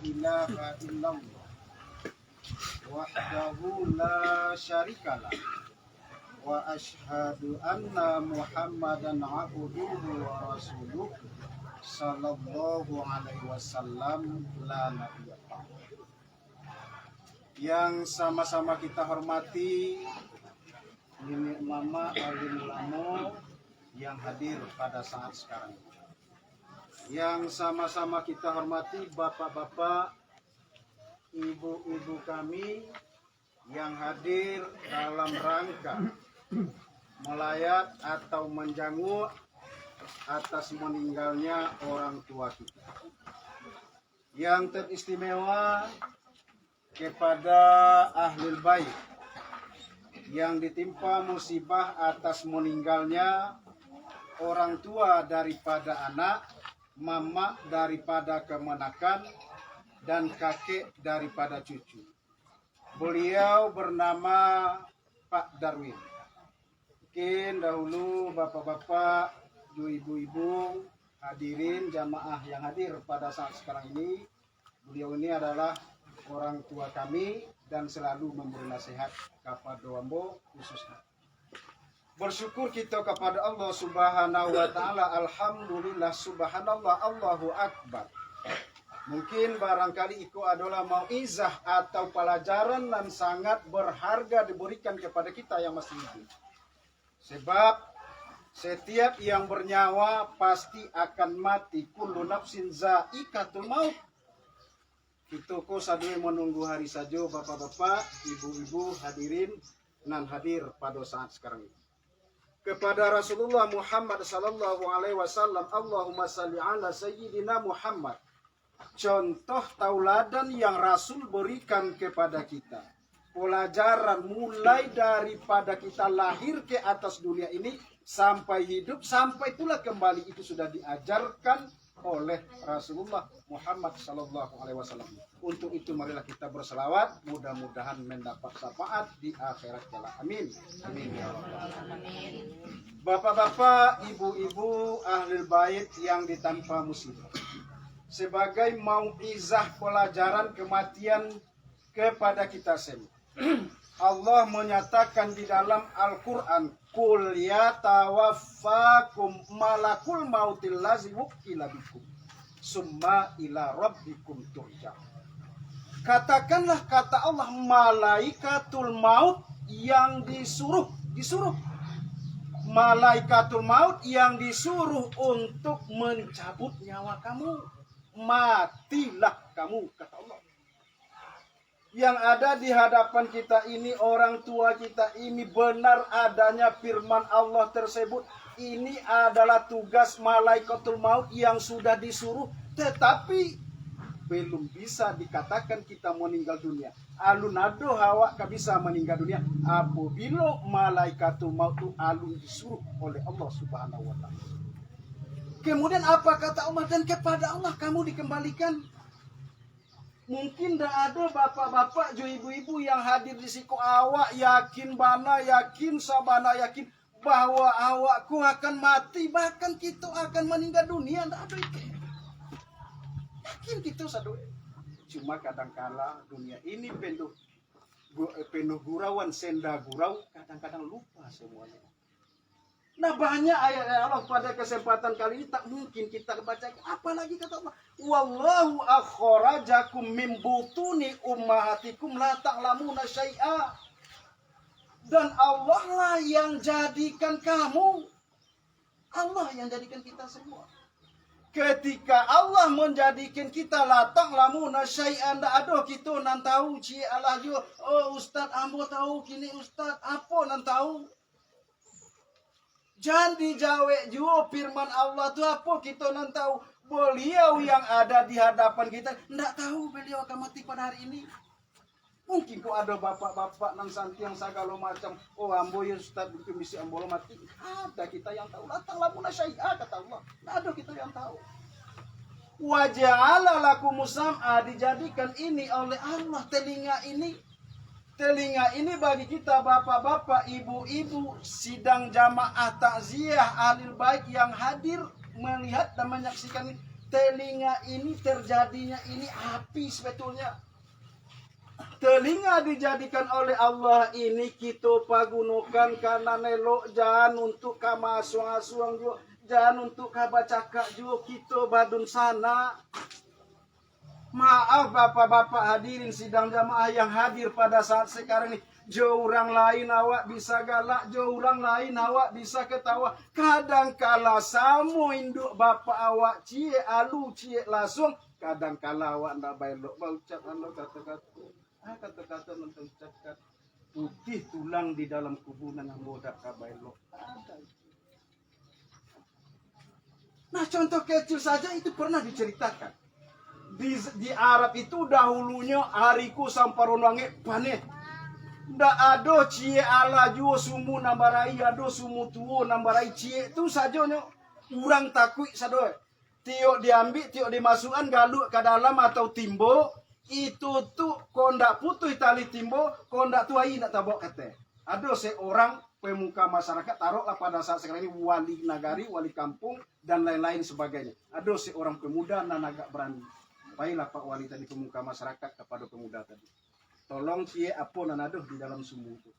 ilaha illallah wahdahu la syarikalah wa asyhadu anna Muhammadan abduhu wa rasuluh sallallahu alaihi wasallam la nabiyya ba'da. Yang sama-sama kita hormati Nenek Mama Alim Ulamo yang hadir pada saat sekarang ini. Yang sama-sama kita hormati bapak-bapak, ibu-ibu kami yang hadir dalam rangka melayat atau menjenguk atas meninggalnya orang tua kita. Yang teristimewa kepada ahlul bait yang ditimpa musibah atas meninggalnya orang tua daripada anak, mama daripada kemenakan, dan kakek daripada cucu. Beliau bernama Pak Darwin. Mungkin dahulu bapak-bapak, ibu-ibu, hadirin jamaah yang hadir pada saat sekarang ini, beliau ini adalah orang tua kami dan selalu memberi nasihat kepada Wambo khususnya. Bersyukur kita kepada Allah Subhanahu wa taala. Alhamdulillah, subhanallah, Allahu akbar. Mungkin barangkali itu adalah mauizah atau pelajaran yang sangat berharga diberikan kepada kita yang masih hidup. Sebab setiap yang bernyawa pasti akan mati. Kullu nafsin za'iqatul maut. Itu ko sadue menunggu hari saja bapak-bapak, ibu-ibu hadirin nan hadir pada saat sekarang ini. Kepada Rasulullah Muhammad sallallahu alaihi wasallam, Allahumma salli ala sayyidina Muhammad. Contoh tauladan yang Rasul berikan kepada kita. Pelajaran mulai daripada kita lahir ke atas dunia ini sampai hidup, sampai pula kembali, itu sudah diajarkan oleh Rasulullah Muhammad sallallahu alaihi wasallam. Untuk itu marilah kita berselawat, mudah-mudahan mendapat syafaat di akhirat kelak. Amin. Amin ya rabbal alamin. Bapak-bapak, ibu-ibu ahlul bait yang ditampa musibah. Sebagai mauizah pelajaran kematian kepada kita semua. Allah menyatakan di dalam Al-Quran, Qul yatawaffakum malakul mautil lazi wukila bikum summa ila rabbikum turja'un. Katakanlah, kata Allah, malaikatul maut yang disuruh malaikatul maut yang disuruh untuk mencabut nyawa kamu. Matilah kamu, kata Allah. Yang ada di hadapan kita ini, orang tua kita ini, benar adanya firman Allah tersebut. Ini adalah tugas malaikatul maut yang sudah disuruh, tetapi belum bisa dikatakan kita meninggal dunia. Alunado hawa bisa meninggal dunia apabila malaikatul maut itu alun disuruh oleh Allah Subhanahu wa taala. Kemudian apa kata Allah? Dan kepada Allah kamu dikembalikan. Mungkin dah ada bapak-bapak, ibu-ibu yang hadir di siku awak yakin bana, yakin sabana, yakin bahwa awakku akan mati, bahkan kita akan meninggal dunia. Tidak ada itu. Yakin kita sadue. Cuma kadangkala dunia ini penuh gurauan, senda gurau, kadang-kadang lupa semuanya. Nah, banyak ayat Allah pada kesempatan kali ini tak mungkin kita baca. Apalagi kata Allah, wallahu akhrajakum min butuni ummahatikum la ta'lamuna syai'a. Dan Allah lah yang jadikan kamu. Allah yang jadikan kita semua. Ketika Allah menjadikan kita la ta'lamuna syai'an, ndak ada kita nan tahu ci Allah jo. Oh ustaz ambo tahu kini ustaz apa nan tahu. Jangan dijawab juga firman Allah itu apa kita nan tahu. Beliau yang ada di hadapan kita tidak tahu beliau akan mati pada hari ini. Mungkin kok ada bapak-bapak nan santi yang segala macam. Oh ambo ya ustaz mungkin bisa ambo mati. Ada kita yang tahu. Latang lamuna syai'ah kata Allah. Tidak ada kita yang tahu. Waja'ala lakumus sam'a, dijadikan ini oleh Allah telinga ini. Telinga ini bagi kita bapak-bapak, ibu-ibu, sidang jamaah takziah ahlul bait yang hadir melihat dan menyaksikan ini. telinga ini terjadinya ini api sebetulnya. Telinga dijadikan oleh Allah ini kita pagunukan karena nelok jangan untuk kama asuang-asuang juga, jangan untuk kaba cakak juga kita badun sana. Maaf bapak-bapak hadirin sidang jamaah yang hadir pada saat sekarang ini. Jauh orang lain awak bisa galak, jauh orang lain awak bisa ketawa. Kadangkala samo induk bapak awak cie alu cie langsung. Kadangkala awak ndak bailok baucat anu kata-kata. Kata-kata mengucapkan putih tulang di dalam kubunan yang bodak kabailok. Nah contoh kecil saja itu pernah diceritakan. Di Arab itu dahulunya hariku samparon wangi panen. Ndak ada cie ala juo sumu nambarai ado sumu tuo nambarai cie itu sajonya urang takui sadoe. Tio diambil, tio dimasukkan galuk ke dalam atau timbo. Itu tuh kondak putuh tali timbo, kondak tuai nak tabok kete. Ada seorang pemuka masyarakat taruhlah pada saat sekarang ini wali nagari, wali kampung dan lain-lain sebagainya. Ada seorang pemuda nan agak berani. Baiklah Pak Wali tadi pemuka masyarakat kepada pemuda tadi. Tolong cie apa nan aduh di dalam sumur itu.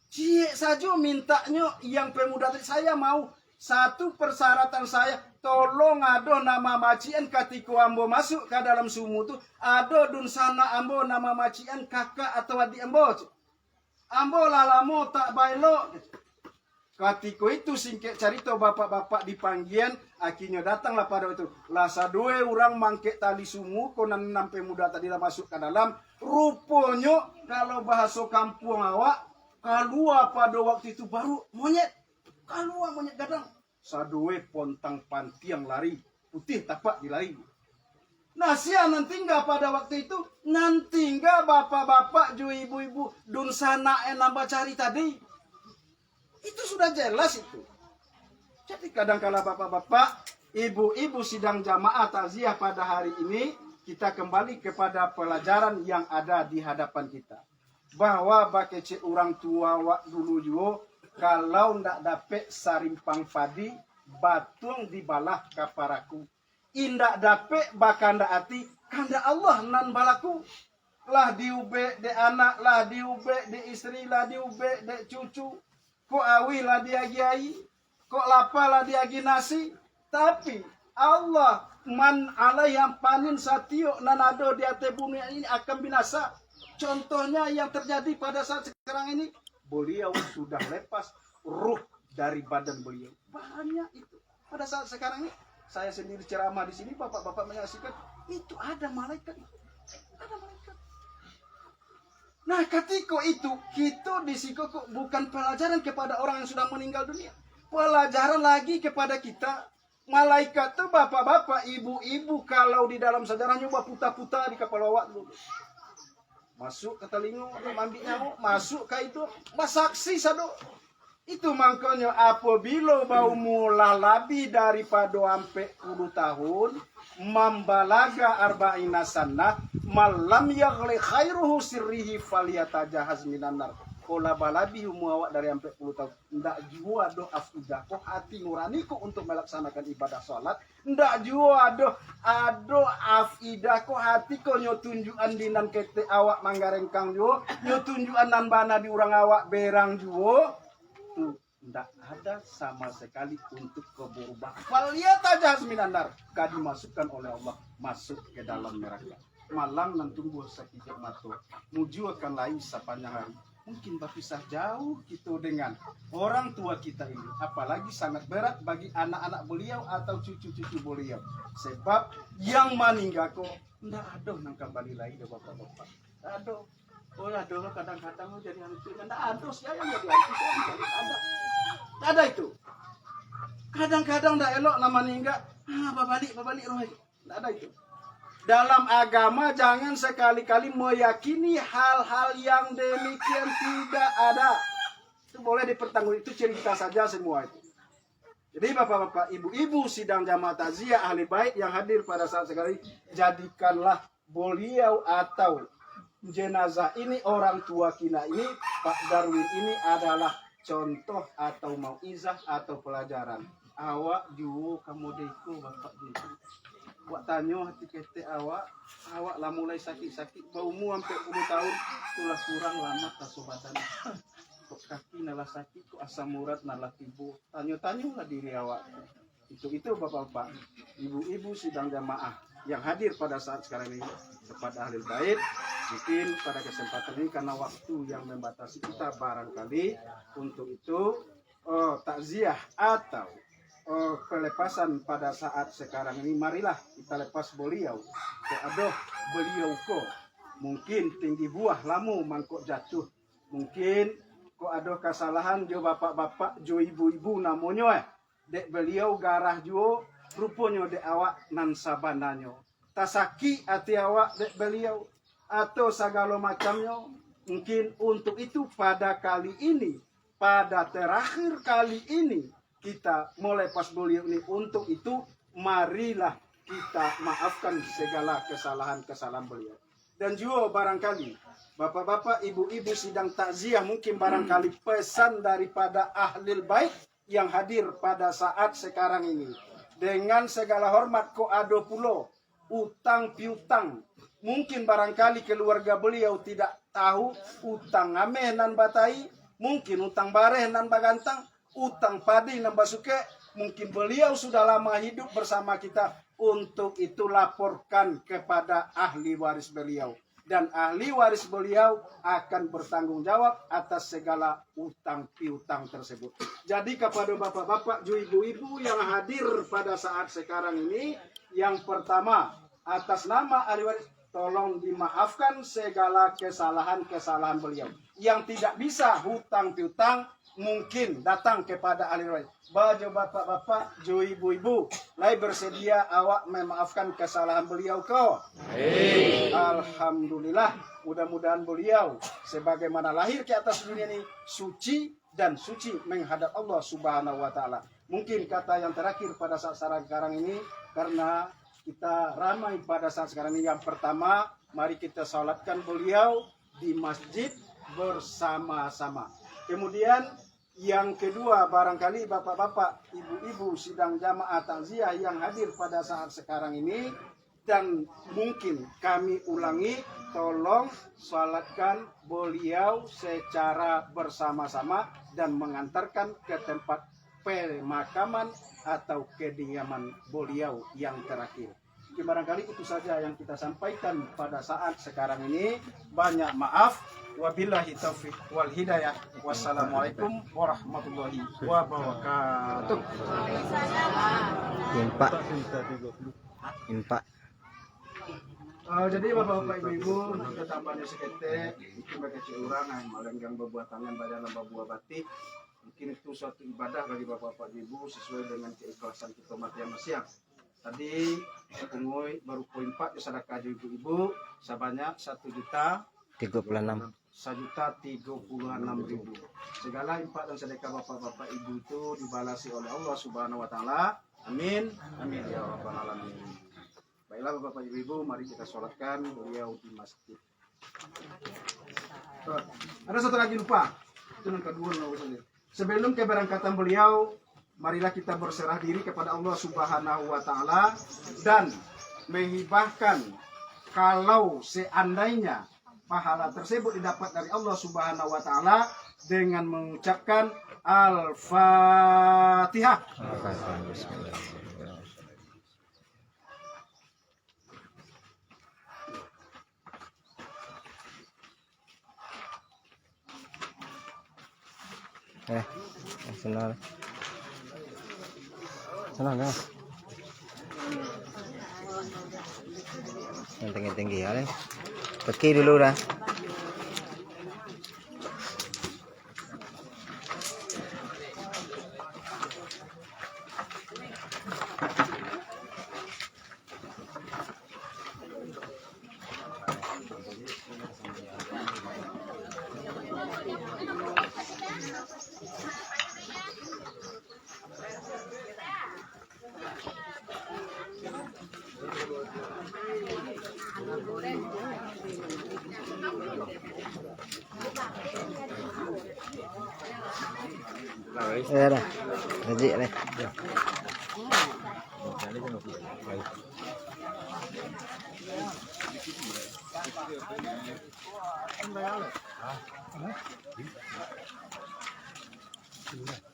Cie saja mintanya yang pemuda tadi saya mau. Satu persyaratan saya, tolong ado nama macian ketika ambo masuk ke dalam sumur itu, ado dun sana ambo nama macian kakak atau adik ambo. Ambo lalamo tak bailo. Ketika itu singkat cerita bapak-bapak dipanggil, akhirnya datanglah pada itu. Lasa dua orang mangkek tali sumur, konan nampe muda tadi lah masuk ke dalam. Rupanya kalau bahasa kampung awak, keluar pada waktu itu baru monyet. Keluar monyet gadang. Sadue pontang pantiang lari. Putih tapak dilari. Nah sia nanti enggak pada waktu itu. Nanti enggak bapak-bapak ju ibu-ibu. Dun sana nambah cari tadi. Itu sudah jelas itu. Jadi kadang-kala bapak-bapak. Ibu-ibu sidang jamaah takziah pada hari ini. Kita kembali kepada pelajaran yang ada di hadapan kita. Bahwa bakece orang tua wak dulu juga. Kalau ndak dapet sarimpang padi, batung dibalah kaparaku. Indak dapet bakanda ati, kanda Allah nan balaku. Lah diube de anak, lah diube de istri, lah diube de cucu. Kok awi lah diagiai, kok lapa lah diagi nasi. Tapi Allah man yang panin satio nanado di atas bumi ini akan binasa. Contohnya yang terjadi pada saat sekarang ini. Beliau sudah lepas ruh dari badan beliau. Banyak itu. Pada saat sekarang ini, saya sendiri ceramah di sini, bapak-bapak menyaksikan, itu ada malaikat. Ada malaikat. Nah, ketika itu, kita disiko bukan pelajaran kepada orang yang sudah meninggal dunia. Pelajaran lagi kepada kita. Malaikat itu bapak-bapak, ibu-ibu, kalau di dalam sejarah nyoba putar-putar di kepala awak dulu. Masuk ke telinga, ambil nyamuk, masuk ke itu, masaksi sado. Itu makanya apabila bau mula lebih daripada 40 tahun, membalaga arba'ina sanah, malam yaghli khairuhu sirrihi falyatajahaz minan nar. Kola balabi umuawak dari 40 tahun. Ndak jua do afidah ko hati nurani ko untuk melaksanakan ibadah salat. Ndak jua do ado afidah ko hati ko nyo tunjukan dinan kete awak manggarengkang juo. Nyo tunjukan nan bana di urang awak berang juo. Tuh ndak ada sama sekali untuk keberubah. Falyatajahaz minan nar. Ka dimasukkan oleh Allah masuk ke dalam neraka. Malam nan tunggu sakit matu. Muju akan lain sepanjang hari. Mungkin berpisah jauh kita dengan orang tua kita ini. Apalagi sangat berat bagi anak-anak beliau atau cucu-cucu beliau. Sebab yang meninggal kok tidak ada yang kembali lagi bapak-bapak. Tidak ada. Oh ada kadang-kadang jadi hantu. Tidak ada siapa yang jadi hantu. Ada. Tidak ada itu. Kadang-kadang tidak elok nama meninggal. Babalik roh. Tidak ada itu. Dalam agama jangan sekali-kali meyakini hal-hal yang demikian tidak ada. Itu boleh dipertanggungjawabkan, itu cerita saja semua itu. Jadi bapak-bapak, ibu-ibu sidang jamaah takziah ahli bait yang hadir pada saat sekarang ini, jadikanlah beliau atau jenazah ini orang tua kita ini, Pak Darwin ini adalah contoh atau mauizah atau pelajaran. Awak juga kamu deku bapak gitu. Wak tanyo hati kete awak lah mulai sakit-sakit baumu sampai 10 tahun itulah kurang lama kasobatan. Kok kaki nalah sakit, kok asam urat nalah timbul. Tanyo-tanyo lah diri awak. Itu bapak-bapak, ibu-ibu sidang jamaah yang hadir pada saat sekarang ini kepada ahli bait. Mungkin pada kesempatan ini karena waktu yang membatasi kita barangkali untuk itu takziah atau pelepasan pada saat sekarang ini, marilah kita lepas beliau. Aduh beliau kok mungkin tinggi buah lamu mangkok jatuh, mungkin kok ada kesalahan jo bapak-bapak jo ibu-ibu namanya dek beliau garah jo rupanya dek awak nan sabananyo tasaki ati awak dek beliau atau segala macamnya. Mungkin untuk itu pada kali ini, pada terakhir kali ini kita mulai pas beliau ini, untuk itu marilah kita maafkan segala kesalahan-kesalahan beliau. Dan juga barangkali bapak-bapak, ibu-ibu sidang takziah, mungkin barangkali pesan daripada ahli bait yang hadir pada saat sekarang ini. Dengan segala hormat ko ado pulo utang piutang. Mungkin barangkali keluarga beliau tidak tahu utang ameh nan batai, mungkin utang bareh nan bagantang, utang padi nan basuke. Mungkin beliau sudah lama hidup bersama kita. Untuk itu laporkan kepada ahli waris beliau. Dan ahli waris beliau akan bertanggung jawab atas segala utang piutang tersebut. Jadi kepada bapak-bapak, ibu-ibu yang hadir pada saat sekarang ini, yang pertama atas nama ahli waris, tolong dimaafkan segala kesalahan-kesalahan beliau. Yang tidak bisa hutang piutang mungkin datang kepada ahli waris. Baju bapak-bapak, jo ibu-ibu, lai bersedia awak memaafkan kesalahan beliau kau. Alhamdulillah, mudah-mudahan beliau sebagaimana lahir ke atas dunia ini suci dan suci menghadap Allah Subhanahu wa taala. Mungkin kata yang terakhir pada saat sekarang ini, karena kita ramai pada saat sekarang ini, yang pertama mari kita salatkan beliau di masjid bersama-sama. Kemudian yang kedua, barangkali bapak-bapak, ibu-ibu sidang jamaah takziah yang hadir pada saat sekarang ini, dan mungkin kami ulangi, tolong salatkan beliau secara bersama-sama dan mengantarkan ke tempat pemakaman atau kediaman beliau yang terakhir. Jadi barangkali itu saja yang kita sampaikan pada saat sekarang ini. Banyak maaf. Wabillahi taufiq wal hidayah. Wassalamualaikum warahmatullahi wabarakatuh. Impak. Jadi bapak-bapak, ibu-ibu, kita tambahnya sekete itu bagi orang yang melenggang berbuat tangan badan berbuat batik. Mungkin itu suatu ibadah bagi bapak-bapak, ibu, sesuai dengan keikhlasan kita mati yang siang. Tadi pengoi baru poin 4 sedekah ibu-ibu sebanyak 1.036.000. Segala infak dan sedekah bapak-bapak ibu itu dibalasi oleh Allah Subhanahu wa taala. Amin. Amin ya rabbal alamin. Baiklah bapak ibu, mari kita sholatkan beliau di masjid. Ada satu lagi lupa. Itu yang kedua. Sebelum keberangkatan beliau, marilah kita berserah diri kepada Allah Subhanahu wa taala dan menghibahkan kalau seandainya pahala tersebut didapat dari Allah Subhanahu wa taala dengan mengucapkan Al-Fatihah. Senang. Senang dah. Yang tinggi-tinggi ya, Peki dulu dah. Ya dah, gaji ni. Ini